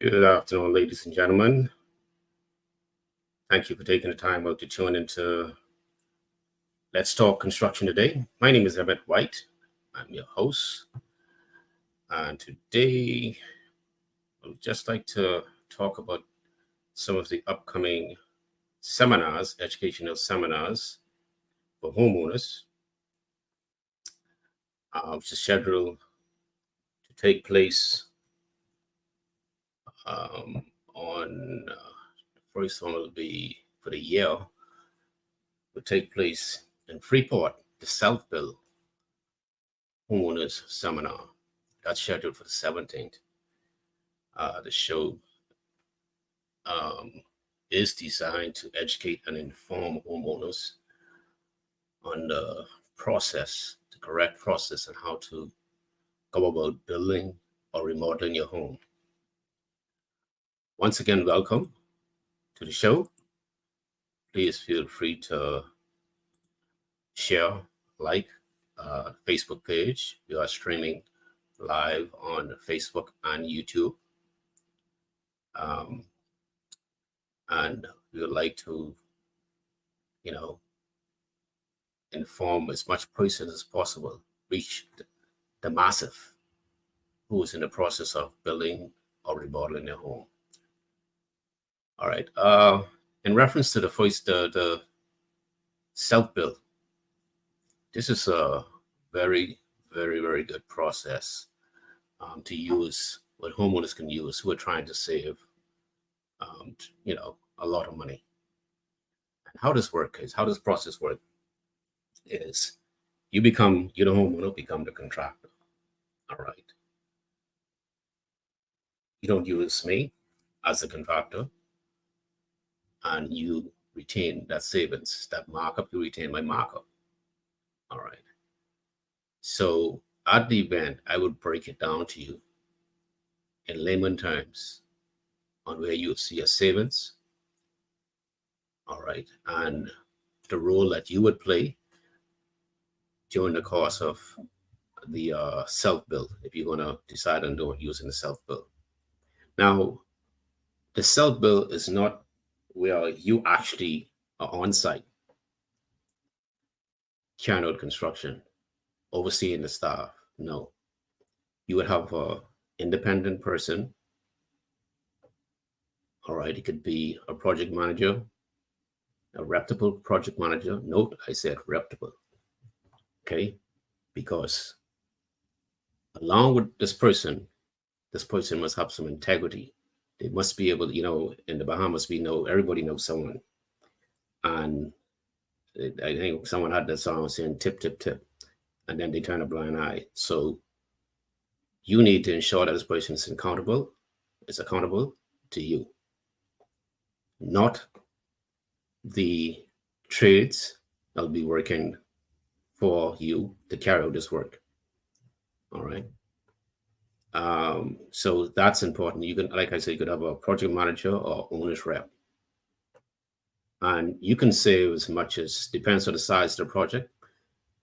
Good afternoon, ladies and gentlemen. Thank you for taking the time out to tune into Let's Talk Construction today. My name is Emmett White. I'm your host. And today, I would just like to talk about some of the upcoming seminars, educational seminars for homeowners, which is scheduled to take place on the first one will be for the year, will take place in Freeport, the Self-Build Homeowners Seminar. That's scheduled for the 17th. The show is designed to educate and inform homeowners on the process, the correct process, and how to go about building or remodeling your home. Once again, welcome to the show. Please feel free to share, like Facebook page. We are streaming live on Facebook and YouTube. And we would like to, inform as much persons as possible, reach the massive who is in the process of building or remodeling their home. All right. In reference to the self-build, this is a very, very, very good process to use, what homeowners can use who are trying to save, a lot of money. And how this process work is you the homeowner become the contractor. All right. You don't use me as a contractor, and you retain that savings, that markup, you retain my markup. All right. So at the event, I would break it down to you in layman terms on where you see a savings. All right. And the role that you would play during the course of the self-build, if you're going to decide on doing using the self-build. Now, the self-build is not where you actually are on site, carrying out construction, overseeing the staff. No, you would have an independent person. All right, it could be a project manager, a reputable project manager. Note, I said reputable. Okay, because along with this person must have some integrity. They must be able, in the Bahamas, everybody knows someone. And I think someone had that song saying tip, tip, tip, and then they turn a blind eye. So you need to ensure that this person is accountable to you, not the trades that'll be working for you to carry out this work. All right. So that's important. You can, like I said, you could have a project manager or owner's rep. And you can save as much as, depends on the size of the project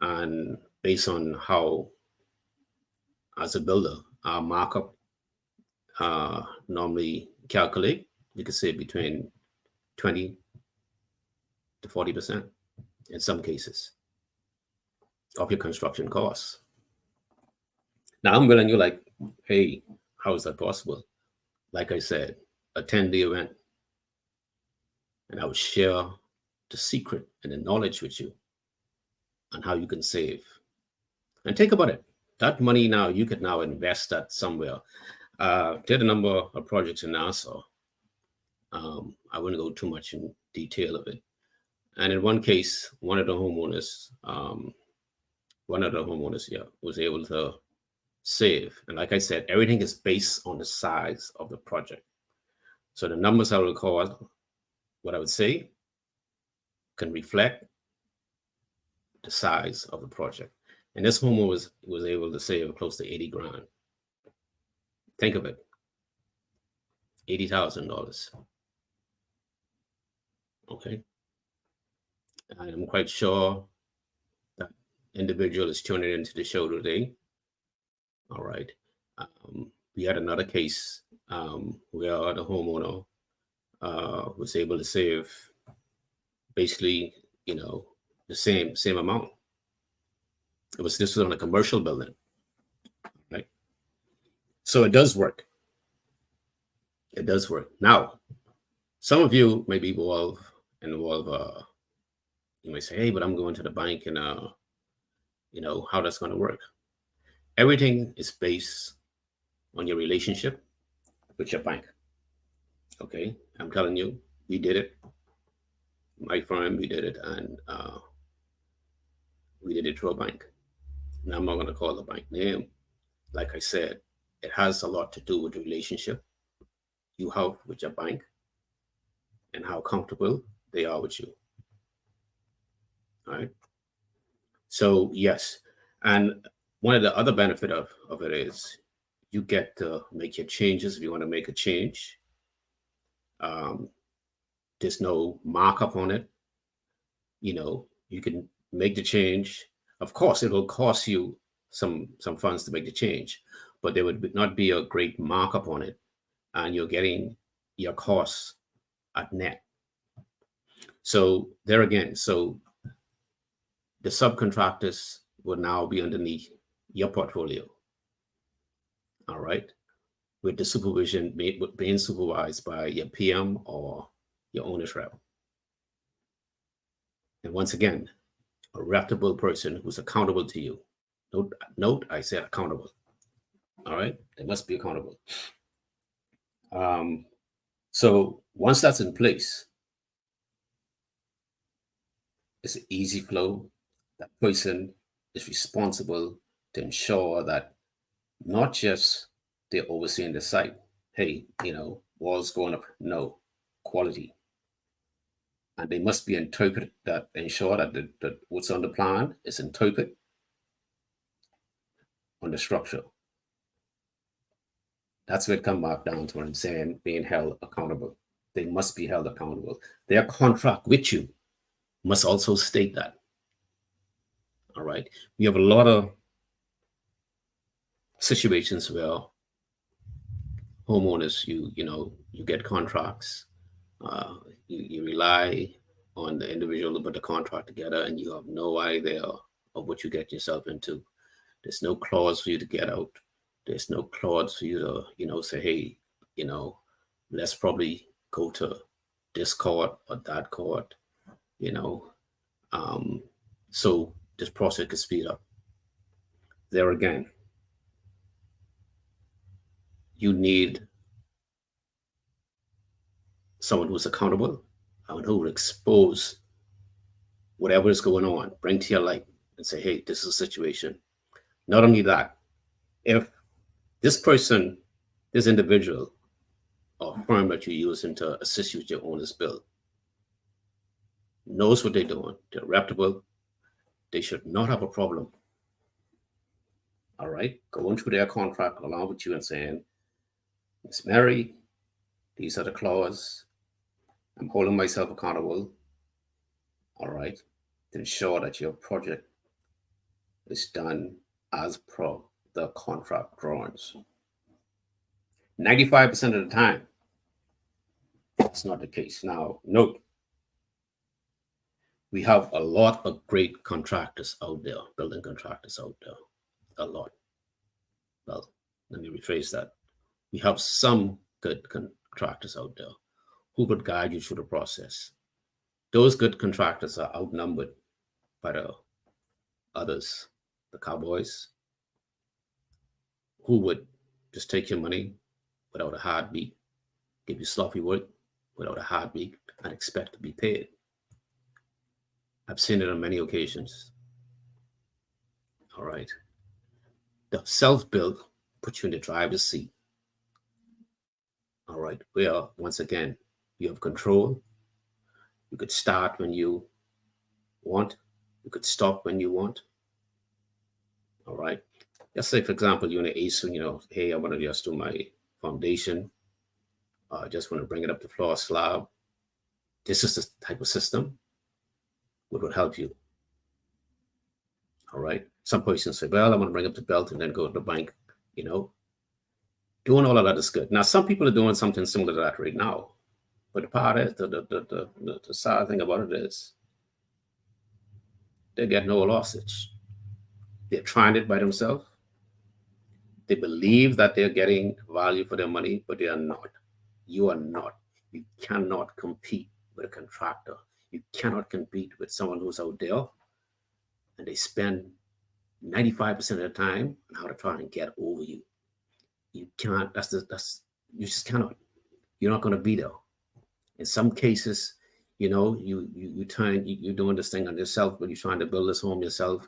and based on how, as a builder, our markup normally calculate, you can save between 20 to 40% in some cases of your construction costs. Now I'm telling you, like, hey, how is that possible? Like I said, attend the event, and I will share the secret and the knowledge with you on how you can save. And think about it. That money now, you could now invest that somewhere. Did a number of projects in Nassau. I wouldn't go too much in detail of it. And in one case, one of the homeowners, was able to save. And like I said, everything is based on the size of the project. So the numbers I will call, what I would say, can reflect the size of the project. And this homeowner was able to save close to 80 grand. Think of it, $80,000. Okay. And I'm quite sure that individual is tuning into the show today. All right. We had another case where the homeowner was able to save basically, the same amount. This was on a commercial building, right? So it does work. It does work. Now, some of you may be involved. You may say, "Hey, but I'm going to the bank, and how that's going to work." Everything is based on your relationship with your bank. Okay, I'm telling you, we did it. My firm, we did it, and we did it through a bank. Now, I'm not going to call the bank name. Like I said, it has a lot to do with the relationship you have with your bank and how comfortable they are with you. All right. So yes, and one of the other benefit of it is you get to make your changes if you want to make a change. Um, there's no markup on it. You can make the change. Of course, it will cost you some funds to make the change, but there would not be a great markup on it, and you're getting your costs at net. So there again, so the subcontractors will now be underneath your portfolio. All right, with the supervision being supervised by your PM or your owner's rep. And once again, a reputable person who's accountable to you. Note, I said accountable. All right, they must be accountable. So once that's in place, it's an easy flow. That person is responsible to ensure that not just they're overseeing the site. Hey, walls going up. No, quality. And they must be interpreted that ensure that what's on the plan is interpreted on the structure. That's where it comes back down to what I'm saying, being held accountable. They must be held accountable. Their contract with you must also state that. All right. We have a lot of situations where homeowners, you get contracts, you rely on the individual to put the contract together, and you have no idea of what you get yourself into. There's no clause for you to get out. There's no clause for you to, say, hey, let's probably go to this court or that court, so this process could speed up. There again, you need someone who's accountable and who will expose whatever is going on, bring to your light and say, hey, this is a situation. Not only that, if this person, this individual or firm that you're using to assist you with your owner's bill knows what they're doing, they're reputable, they should not have a problem. All right, going through their contract along with you and saying, Miss Mary, these are the clauses. I'm holding myself accountable. All right, to ensure that your project is done as per the contract drawings. 95% of the time, that's not the case. Now, note, we have a lot of great contractors out there, building contractors out there, a lot. Well, let me rephrase that. We have some good contractors out there who could guide you through the process. Those good contractors are outnumbered by the others, the cowboys, who would just take your money without a heartbeat, give you sloppy work without a heartbeat, and expect to be paid. I've seen it on many occasions. All right. The self-build puts you in the driver's seat. All right. Where, once again, you have control. You could start when you want. You could stop when you want. All right. Let's say, for example, you're in an ASU, hey, I want to just do my foundation. I just want to bring it up to floor slab. This is the type of system that would help you. All right. Some persons say, well, I want to bring up the belt and then go to the bank. Doing all of that is good. Now, some people are doing something similar to that right now. But the part is, the sad thing about it is, they get no losses. They're trying it by themselves. They believe that they're getting value for their money, but they are not. You are not. You cannot compete with a contractor. You cannot compete with someone who's out there and they spend 95% of the time on how to try and get over you. You can't, you just cannot. You're not going to be there. In some cases, you're doing this thing on yourself, but you're trying to build this home yourself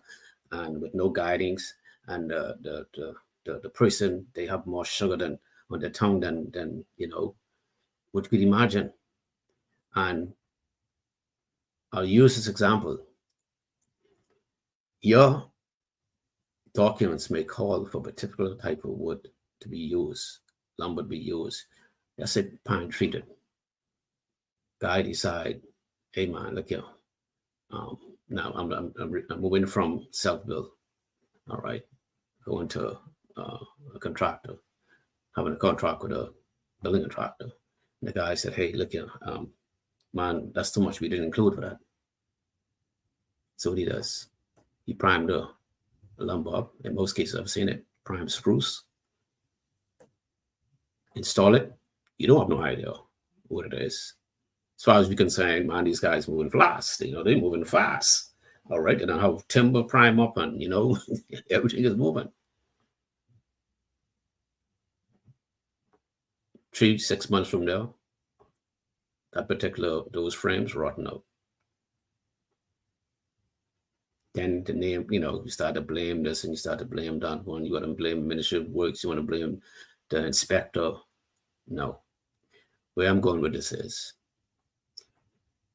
and with no guidings. And the person, they have more sugar than on their tongue than what you could imagine. And I'll use this example. Your documents may call for a particular type of wood to be used, lumber to be used. That's it, pine treated. Guy decide, hey man, look here. Now I'm moving from self-build. All right, going to a contractor, having a contract with a building contractor. And the guy said, hey, look here, man, that's too much. We didn't include for that. So what he does, he primed the lumber up. In most cases, I've seen it. Prime spruce. Install it. You don't have no idea what it is. As far as we're concerned, man, these guys moving fast. They're moving fast. All right, and I have timber prime up, and everything is moving. 3-6 months from there, those frames rotten out. Then the name, you start to blame this and you start to blame that one. You want to blame Ministry of Works. You want to blame the inspector. No. Where I'm going with this is,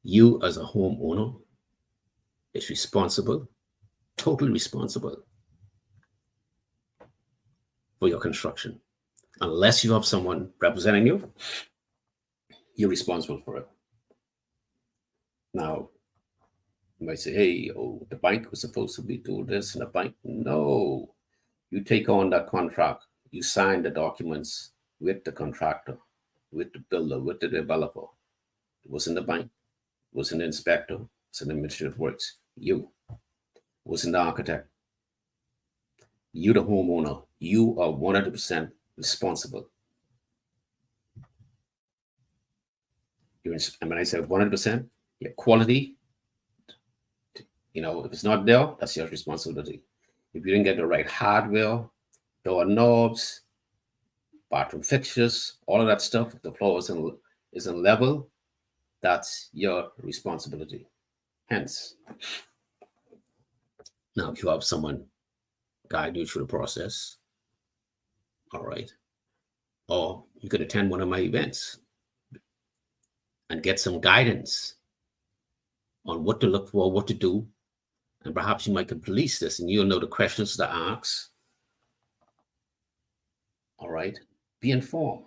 you as a homeowner is responsible, totally responsible for your construction. Unless you have someone representing you, you're responsible for it. Now, you might say, hey, the bank was supposed to be doing this, and the bank, no. You take on that contract. You sign the documents with the contractor, with the builder, with the developer. It wasn't the bank. It wasn't the inspector. It wasn't the Ministry of Works. You. It wasn't the architect. You, the homeowner. You are 100% responsible. And when I say 100%, your quality, if it's not there, that's your responsibility. If you didn't get the right hardware, door knobs, bathroom fixtures, all of that stuff, if the floor isn't level, that's your responsibility. Hence, now if you have someone guide you through the process, all right, or you could attend one of my events and get some guidance on what to look for, what to do, and perhaps you might could police this and you'll know the questions to ask. All right, be informed.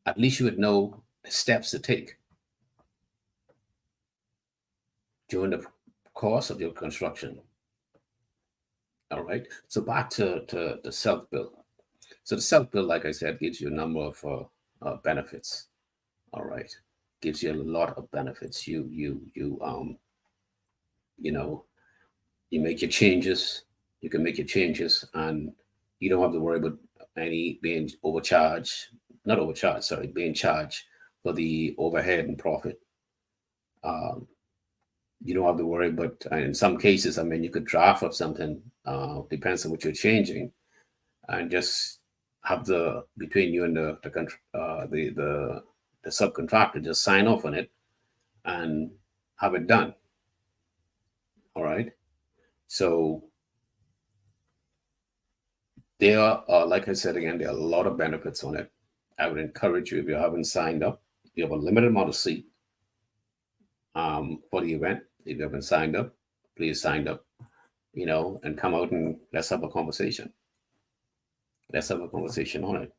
At least you would know the steps to take during the course of your construction. All right, so back to the self-build. So the self-build, like I said, gives you a number of benefits. All right, gives you a lot of benefits. You make your changes. You can make your changes, and you don't have to worry about being overcharged. Not overcharged, sorry, being charged for the overhead and profit. You don't have to worry, but in some cases, you could draft up something, depends on what you're changing, and just have between you and the subcontractor just sign off on it and have it done. All right. So there are, like I said again, there are a lot of benefits on it. I would encourage you, if you haven't signed up, you have a limited amount of seat for the event. If you haven't signed up, please sign up, and come out and let's have a conversation. Let's have a conversation on it.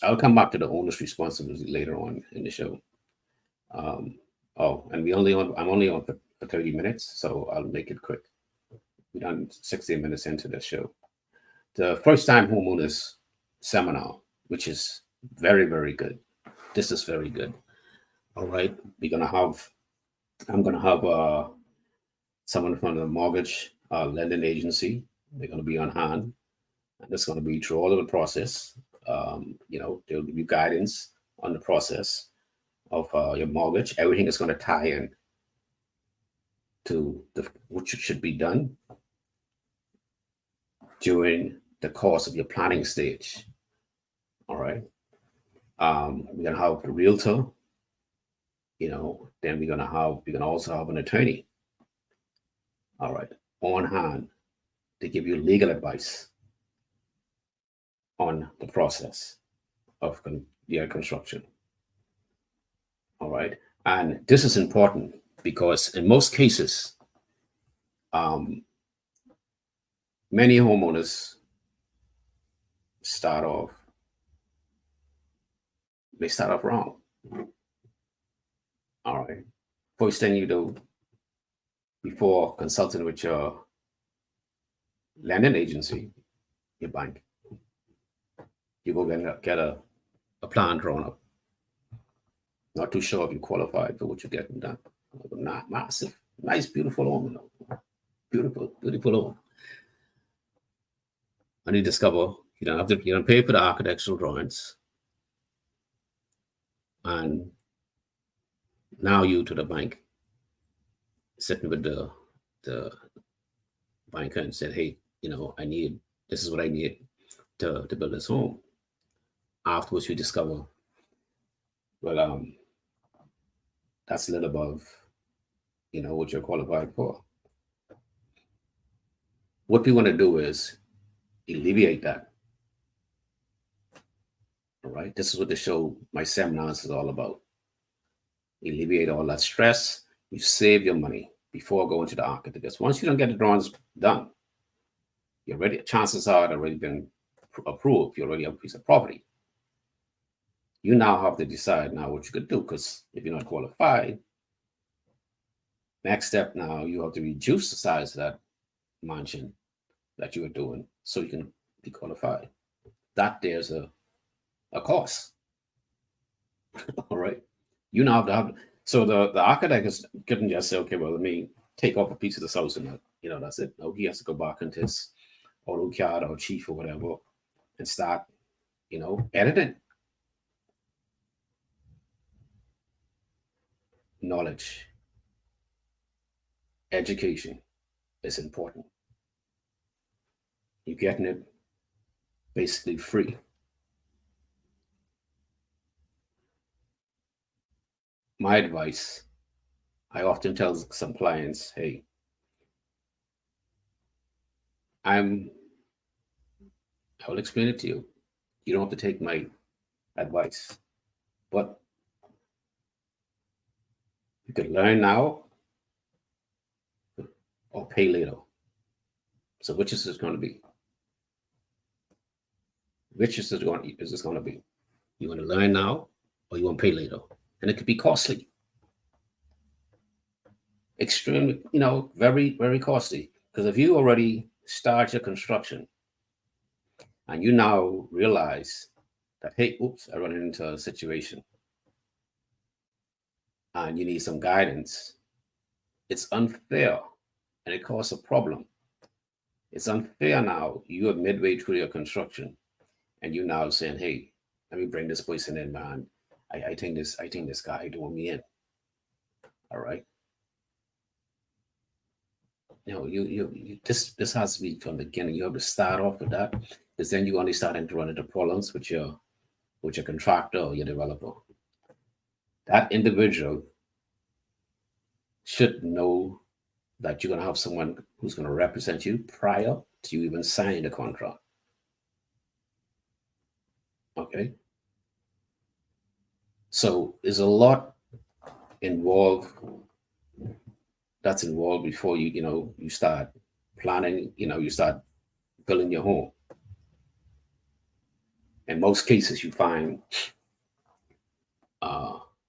I'll come back to the owner's responsibility later on in the show. And I'm only on for 30 minutes, so I'll make it quick. We're done 60 minutes into the show. The first time homeowners seminar, which is very, very good. This is very good. All right. I'm going to have someone from the mortgage lending agency. They're going to be on hand. And it's going to be through all of the process. They'll give you guidance on the process of your mortgage. Everything is going to tie in to what should be done during the course of your planning stage. All right. We're going to have the realtor, then we're going to also have an attorney. All right. On hand to give you legal advice on the process of your construction. All right. And this is important because in most cases, many homeowners start off wrong. All right. First thing you do before consulting with your lending agency, your bank, you go get a plan drawn up. Not too sure if you qualified for what you're getting done. Not massive, nice, beautiful home. Beautiful, beautiful home. And you discover you don't pay for the architectural drawings. And now you to the bank, sitting with the banker and said, hey, this is what I need to build this home. Afterwards, you discover, well, that's a little above, what you're qualified for. What we want to do is alleviate that. All right. This is what the show, my seminars, is all about. Alleviate all that stress. You save your money before going to the architect. Because once you don't get the drawings done, you're ready. Chances are it already been approved. You already have a piece of property. You now have to decide now what you could do, because if you're not qualified, next step now, you have to reduce the size of that mansion that you are doing so you can be qualified. That there's a cost. All right. You now have to have, so the architect is couldn't just say, okay, well, let me take off a piece of the house and that's it. No, he has to go back into his AutoCAD or Chief or whatever and start, editing. Knowledge, education is important. You're getting it basically free. My advice, I often tell some clients, hey, I will explain it to you. You don't have to take my advice, but you can learn now or pay later. So which is this going to be? Which is this going to be? You want to learn now or you want to pay later? And it could be costly. Extremely, very, very costly. Because if you already start your construction and you now realize that, hey, oops, I run into a situation and you need some guidance, it's unfair and it causes a problem. It's unfair now. You are midway through your construction and you now saying, hey, let me bring this person in, man. I think this guy doing me in. All right. This has to be from the beginning. You have to start off with that, because then you're only starting to run into problems with your contractor or your developer. That individual should know that you're going to have someone who's going to represent you prior to you even signing the contract. Okay. So there's a lot involved that's involved before you start planning, you start building your home. In most cases, you find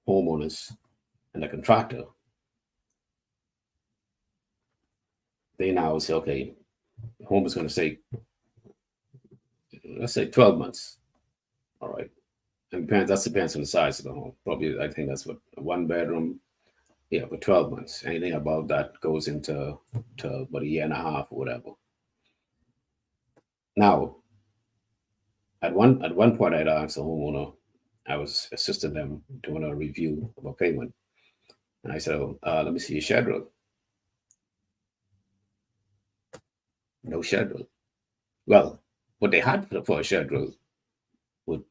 homeowners and the contractor they now say, okay, the home is going to say, let's say 12 months. All right. And that depends on the size of the home. Probably, I think that's what, a 1 bedroom. Yeah, for 12 months. Anything above that goes into about a year and a half or whatever. Now, at one point, I'd asked the homeowner, I was assisting them doing a review of a payment. And I said, oh, let me see your schedule. No schedule. Well, what they had for a schedule was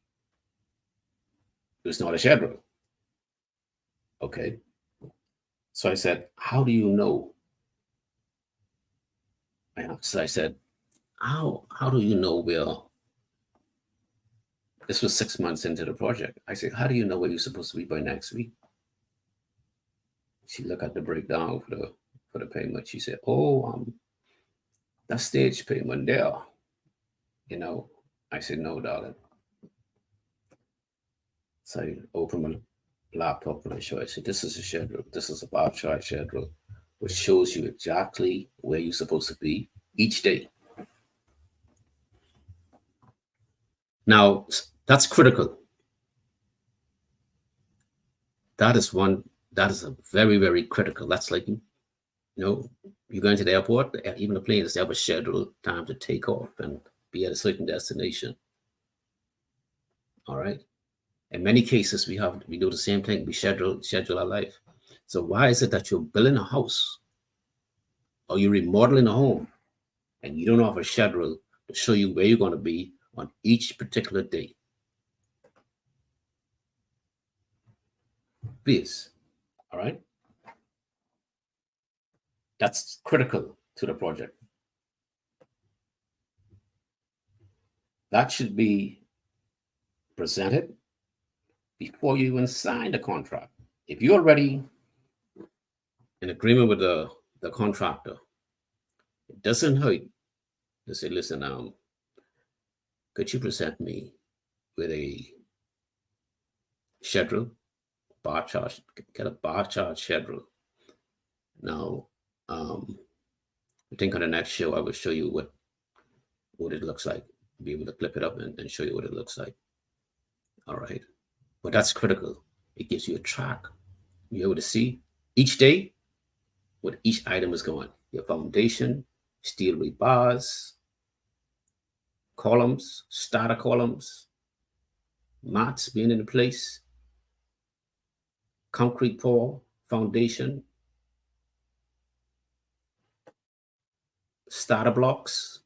not a schedule. Okay. So I said, how do you know? So I said, how do you know where this was 6 months into the project? I said, how do you know where you're supposed to be by next week? She looked at the breakdown for the payment. She said, oh, that stage payment there. I said, no, darling. So I opened my laptop and I showed. I said, this is a schedule. This is a bar chart schedule, which shows you exactly where you're supposed to be each day. Now, that's critical. That is a very, very critical. That's like, you're going to the airport, even the planes, they have a scheduled time to take off and be at a certain destination. All right. In many cases, we do the same thing. We schedule our life. So why is it that you're building a house or you're remodeling a home and you don't have a schedule to show you where you're going to be on each particular day? Please. All right. That's critical to the project. That should be presented before you even sign the contract. If you're already in agreement with the contractor, it doesn't hurt to say, listen, could you present me with a schedule, bar chart, get a bar chart schedule. Now, I think on the next show, I will show you what it looks like. Be able to clip it up and show you what it looks like. All right. But that's critical. It gives you a track. You're able to see each day what each item is going. Your foundation, steel rebars, columns, starter columns, mats being in place, concrete pour, foundation, starter blocks,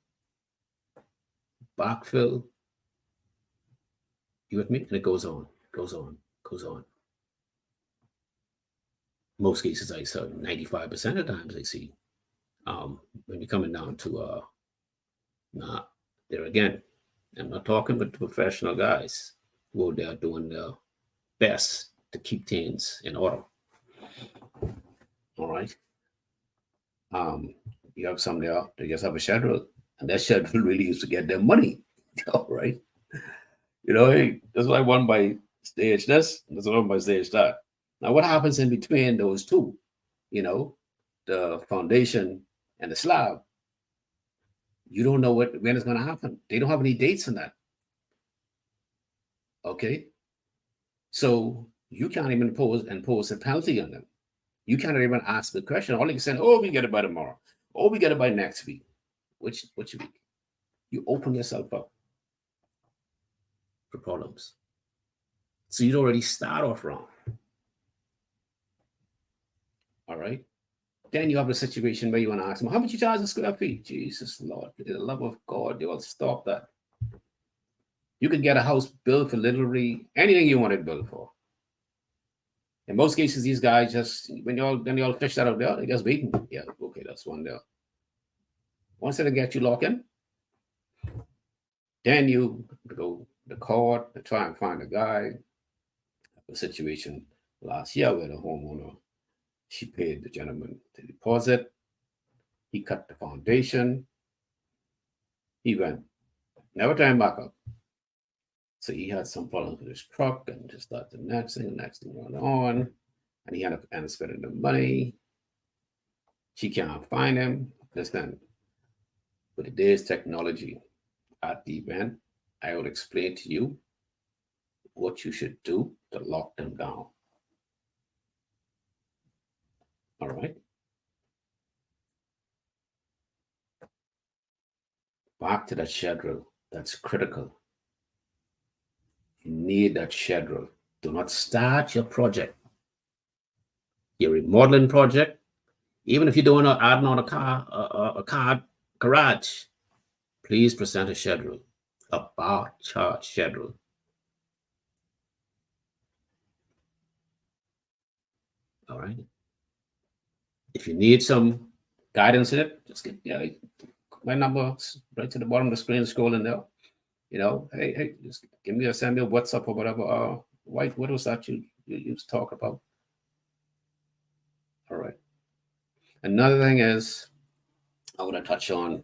backfill. You with me? And it goes on. Most cases, I saw 95% of the times I see when you're coming down to there again, I'm not talking with the professional guys who are doing their best to keep things in order. All right. You have some there, they just have a schedule, and that schedule really is to get their money. All right. Hey, that's why I won by stage this, that's why I won by stage that. Now, what happens in between those two? The foundation and the slab. You don't know when it's going to happen. They don't have any dates on that. Okay. So you can't even impose a penalty on them. You can't even ask the question. All you can say, oh, we get it by tomorrow. Oh, we get it by next week. Which week? You open yourself up for problems. So you'd already start off wrong. All right. Then you have a situation where you want to ask them, how much you charge a square feet? Jesus Lord, for the love of God, they will stop that. You could get a house built for literally anything you want it built for. In most cases, these guys just, when you all fish that out there, they just waiting. Yeah, okay, that's one there. Once they get you locked in, then you go to court to try and find a guy. A situation last year where the homeowner, she paid the gentleman the deposit. He cut the foundation. He went, never turned back up. So he had some problems with his truck and just thought the next thing went on. And he ended up spending the money. She can't find him. Listen, with today's technology at the event, I will explain to you what you should do to lock them down. All right. Back to that schedule. That's critical. You need that schedule. Do not start your project, your remodeling project, even if you're doing adding on a car garage. Please present a schedule, a bar chart schedule. All right. If you need some guidance in it, just get my number right to the bottom of the screen, scrolling there. Hey, just give me send me a WhatsApp or whatever. White, what was that you used to talk about? All right. Another thing is I want to touch on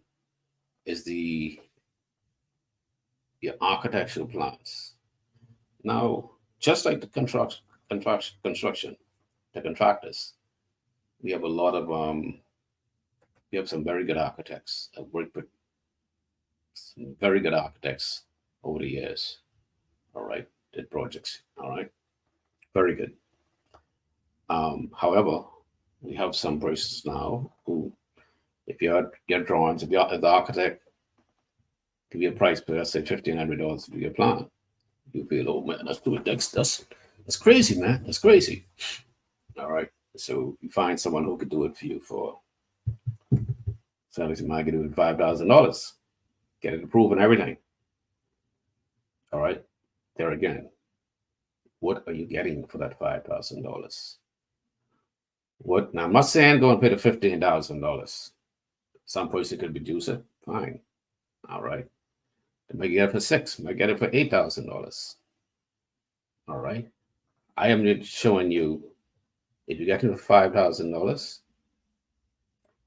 is your architectural plans. Now, just like the construction, the contractors, we have a lot of we have some very good architects. I've worked with some very good architects over the years. All right, did projects. All right, very good. However, we have some persons now who, if you had your drawings, if the architect give you a price per, let's say $1,500 to do your plan, you feel, oh man, that's crazy, man. That's crazy. All right. So you find someone who could do it for you for, so you might get it with $5,000, get it approved and everything. All right. There again, what are you getting for that $5,000? What now? I'm not saying go and pay the $15,000. Some person could reduce it. Fine. All right. They might get it for $6,000, might get it for $8,000. All right. I am just showing you, if you get it for $5,000,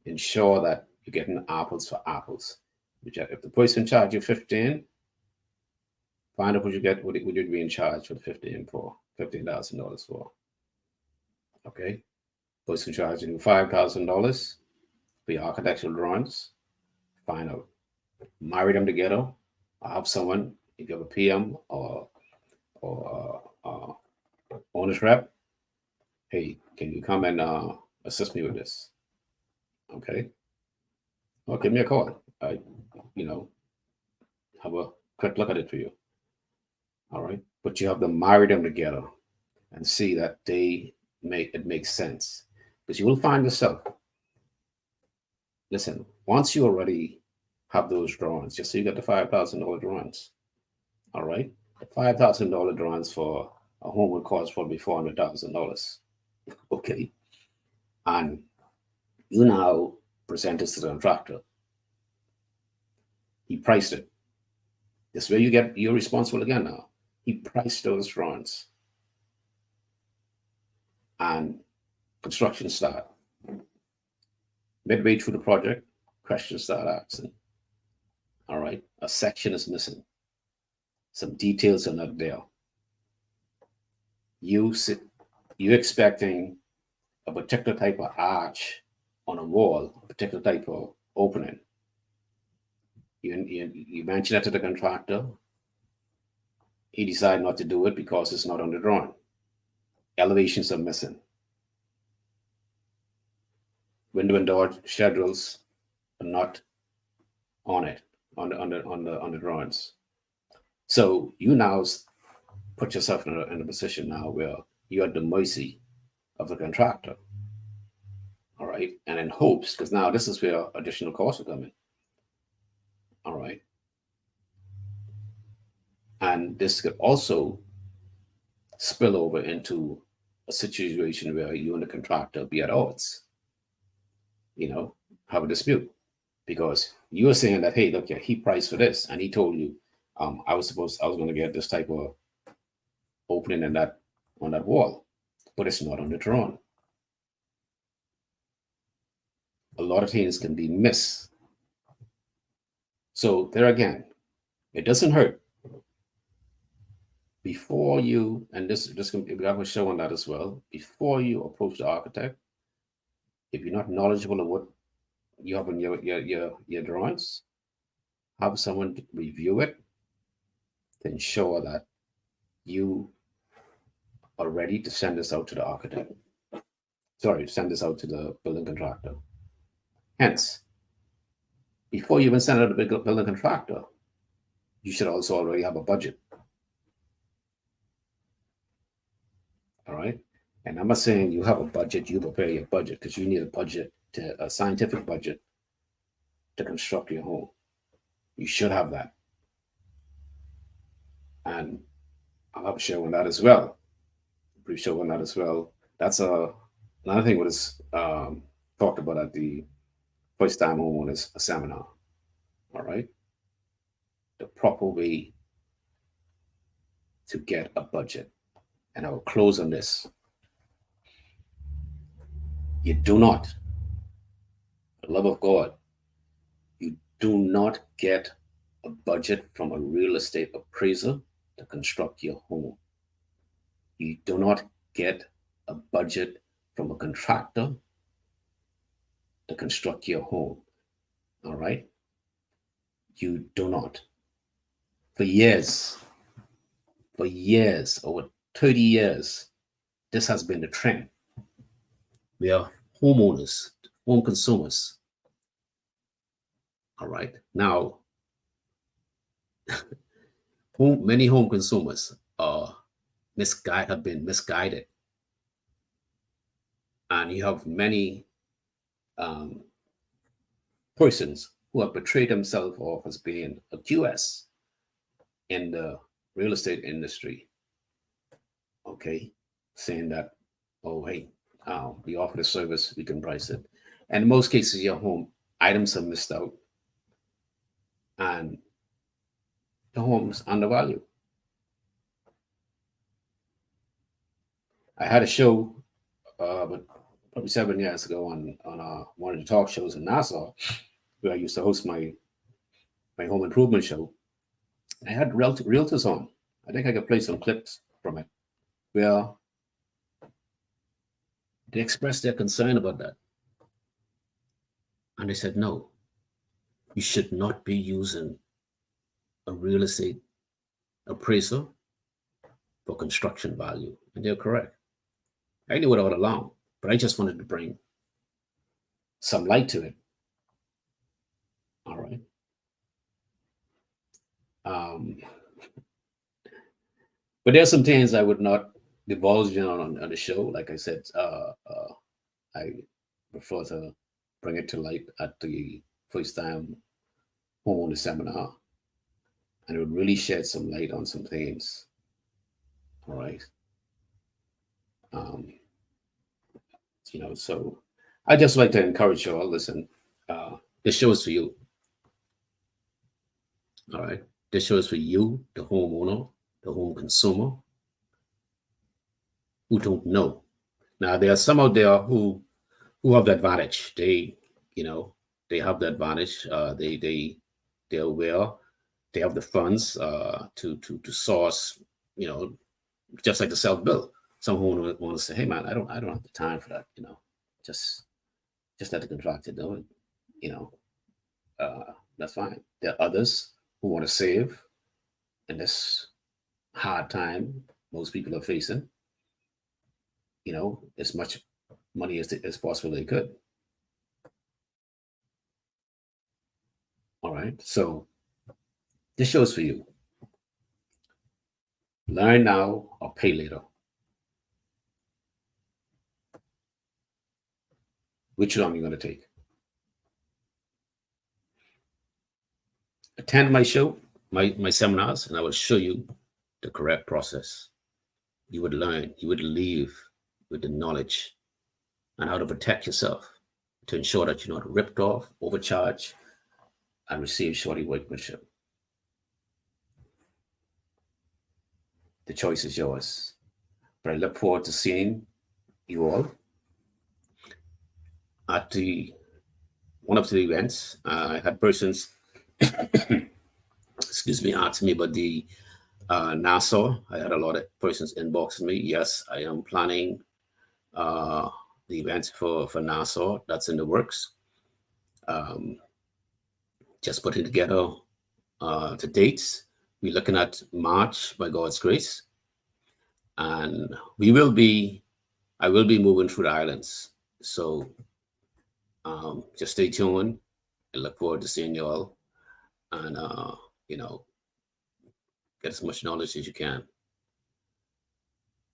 ensure that you're getting apples for apples. If the person charge you 15, find out what you get, what you'd be in charge for the $15,000 for. Okay. Person charging you $5,000 for your architectural drawings, find out. Marry them together. I have someone, if you have a PM or owner's rep, hey, can you come and assist me with this? Okay. Well, give me a call. I, have a quick look at it for you. All right. But you have to marry them together and see that it makes sense. Because you will find yourself, listen, once you already have those drawings, just so you got the $5,000 drawings. All right. The $5,000 drawings for a home would cost probably $400,000. Okay. And you now present this to the contractor. He priced it. This way you're responsible again now. He priced those drawings. And construction start. Midway through the project, questions start asking. All right. A section is missing. Some details are not there. You expecting a particular type of arch on a wall, a particular type of opening. You mention that to the contractor. He decided not to do it because it's not on the drawing. Elevations are missing. Window and door schedules are not on it, on the drawings. So you now put yourself in a position now where you're at the mercy of the contractor. All right. And in hopes, because now this is where additional costs are coming. All right. And this could also spill over into a situation where you and the contractor be at odds, have a dispute. Because you were saying that, hey, look, yeah, he priced for this, and he told you I was going to get this type of opening on that wall, but it's not on the drawing. A lot of things can be missed. So there again, it doesn't hurt. Before you, and this we have a show on that as well, before you approach the architect, if you're not knowledgeable of what you have on your drawings, have someone review it to ensure that you are ready to send this out to the architect. Sorry, send this out to the building contractor. Hence, before you even send it to the building contractor, you should also already have a budget. All right. And I'm not saying you have a budget, you prepare your budget, because you need a budget, a scientific budget to construct your home. You should have that. And I'll have a share on that as well. Brief show on that as well. That's another thing was talked about at the first time homeowners seminar. All right. The proper way to get a budget. And I will close on this. You do not, for the love of God, you do not get a budget from a real estate appraiser to construct your home. You do not get a budget from a contractor to construct your home. All right? You do not. For years, over 30 years, this has been the trend. We are homeowners, home consumers. All right. Now, many home consumers have been misguided. And you have many persons who have portrayed themselves off as being a QS in the real estate industry. Okay. Saying that, oh, hey, we offer the service, we can price it. And in most cases, your home items are missed out and the home's undervalued. I had a show but probably 7 years ago on one of the talk shows in Nassau, where I used to host my home improvement show. I had realtors on. I think I could play some clips from it, where they expressed their concern about that. And they said, no, you should not be using a real estate appraiser for construction value. And they're correct. I knew it all along, but I just wanted to bring some light to it. All right. But there's some things I would not divulge on the show. Like I said, I prefer to bring it to light at the first time homeowner seminar, and it would really shed some light on some things. All right. So I just like to encourage you all. Listen, this show is for you. All right. This show is for you, the homeowner, the home consumer, who don't know. Now, there are some out there who have the advantage. They have the advantage. They're aware. They have the funds to source. Just like the self-build. Some homeowner want to say, "Hey, man, I don't have the time for that. Just let the contractor do it. That's fine." There are others who want to save in this hard time most people are facing. As much money as possible they could. All right. So this show is for you. Learn now or pay later. Which one are you going to take? Attend my show, my seminars, and I will show you the correct process. You would learn, you would leave with the knowledge on how to protect yourself to ensure that you're not ripped off, overcharged, and receive shoddy workmanship. The choice is yours. But I look forward to seeing you all at one of the events. I had persons, excuse me, ask me about the Nassau. I had a lot of persons inbox me. Yes, I am planning the event for Nassau. That's in the works. just putting together the dates. We're looking at March by God's grace. And I will be moving through the islands. So just stay tuned. I look forward to seeing you all and, get as much knowledge as you can.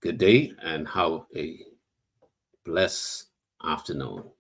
Good day and have a blessed afternoon.